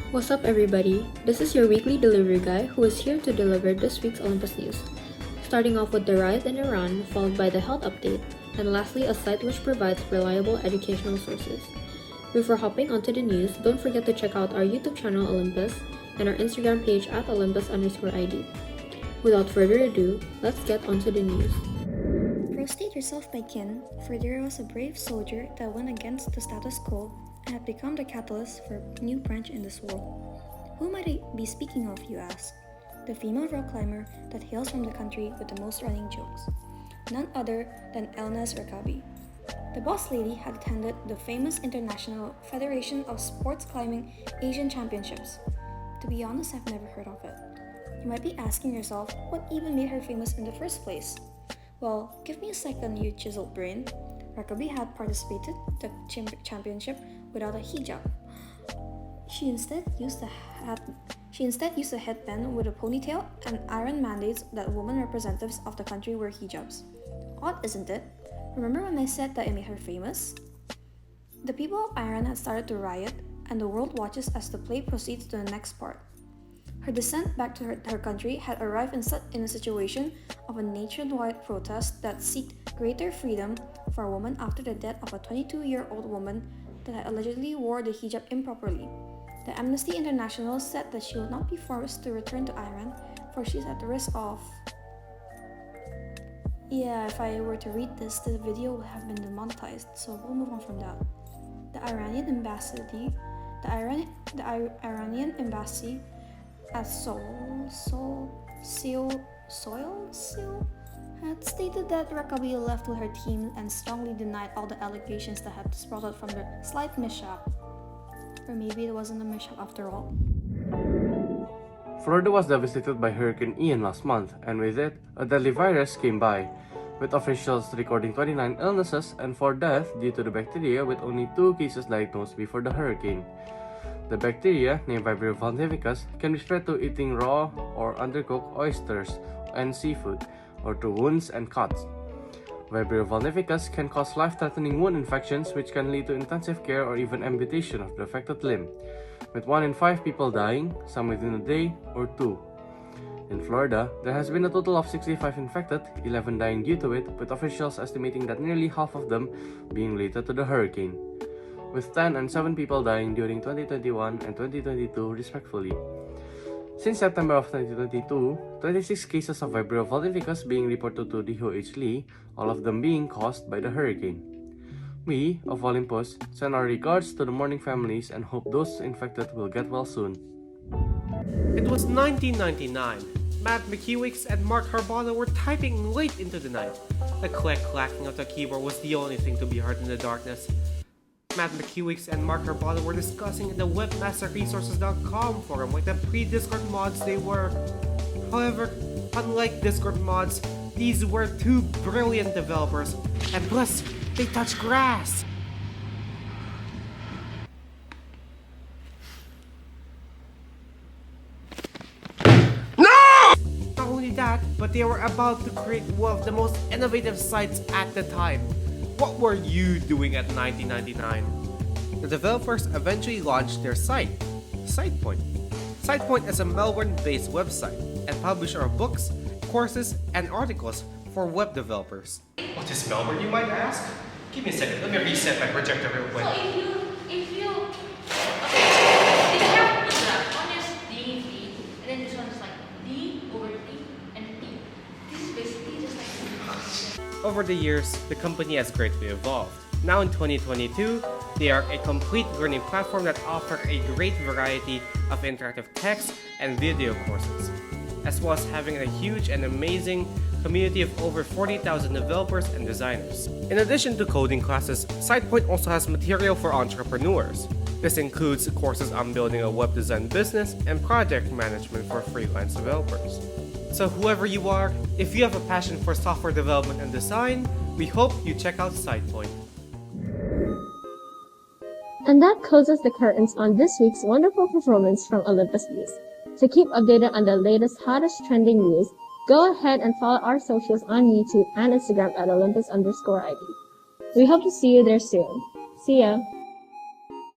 What's up, everybody? This is your weekly delivery guy who is here to deliver this week's Olympus news. Starting off with the riot in Iran, followed by the health update, and lastly a site which provides reliable educational sources. Before hopping onto the news, don't forget to check out our YouTube channel Olympus and our Instagram page at Olympus_ID. Without further ado, let's get onto the news. Prostrate yourself by kin, for there was a brave soldier that went against the status quo and had become the catalyst for a new branch in this world. Who might I be speaking of, you ask? The female rock climber that hails from the country with the most running jokes. None other than Elnaz Rakabi. The boss lady had attended the famous International Federation of Sports Climbing Asian Championships. To be honest, I've never heard of it. You might be asking yourself, what even made her famous in the first place? Well, give me a second, you chiseled brain. Rakabi had participated in the championship without a hijab. She instead used a headband with a ponytail and iron mandates that women representatives of the country wear hijabs. Odd, isn't it? Remember when I said that it made her famous? The people of Iran had started to riot, and the world watches as the play proceeds to the next part. Her descent back to her country had arrived in a situation of a nationwide protest that sought greater freedom for a woman after the death of a 22-year-old woman that had allegedly wore the hijab improperly. The Amnesty International said that she would not be forced to return to Iran, for she is at the risk of... Yeah, if I were to read this, the video would have been demonetized, so we'll move on from that. The Iranian embassy at Seoul had stated that Rakabi left with her team and strongly denied all the allegations that had sprouted from the slight mishap. Or maybe it wasn't a mishap after all. Florida was devastated by Hurricane Ian last month, and with it, a deadly virus came by, with officials recording 29 illnesses and 4 deaths due to the bacteria, with only 2 cases diagnosed before the hurricane. The bacteria, named Vibrio vulnificus, can be spread to eating raw or undercooked oysters and seafood, or to wounds and cuts. Vibrio vulnificus can cause life-threatening wound infections which can lead to intensive care or even amputation of the affected limb, with 1 in 5 people dying, some within a day or 2. In Florida, there has been a total of 65 infected, 11 dying due to it, with officials estimating that nearly half of them being related to the hurricane, with 10 and 7 people dying during 2021 and 2022 respectively. Since September of 2022, 26 cases of Vibrio vulnificus being reported to DOH, all of them being caused by the hurricane. We, of Olympus, send our regards to the mourning families and hope those infected will get well soon. It was 1999. Matt McKewick's and Mark Harbona were typing late into the night. The clacking of the keyboard was the only thing to be heard in the darkness. Matt McKewick's and Mark Harbona were discussing in the webmasterresources.com forum like the pre-Discord mods they were. However, unlike Discord mods, these were 2 brilliant developers, and plus, they touch grass! Not only that, but they were about to create one of the most innovative sites at the time. What were you doing at 1999? The developers eventually launched their site, SitePoint. SitePoint is a Melbourne-based website and publisher of books, courses, and articles for web developers. What is Melbourne, you might ask? Give me a second, let me reset my projector real quick. So if you have to do that, one is D, and then this one is like D over T and T. This is basically just like Over the years, the company has greatly evolved. Now in 2022, they are a complete learning platform that offers a great variety of interactive text and video courses, as well as having a huge and amazing community of over 40,000 developers and designers. In addition to coding classes, SitePoint also has material for entrepreneurs. This includes courses on building a web design business and project management for freelance developers. So whoever you are, if you have a passion for software development and design, we hope you check out SitePoint. And that closes the curtains on this week's wonderful performance from Olympus News. To keep updated on the latest, hottest trending news, go ahead and follow our socials on YouTube and Instagram at Olympus_ID. We hope to see you there soon. See ya!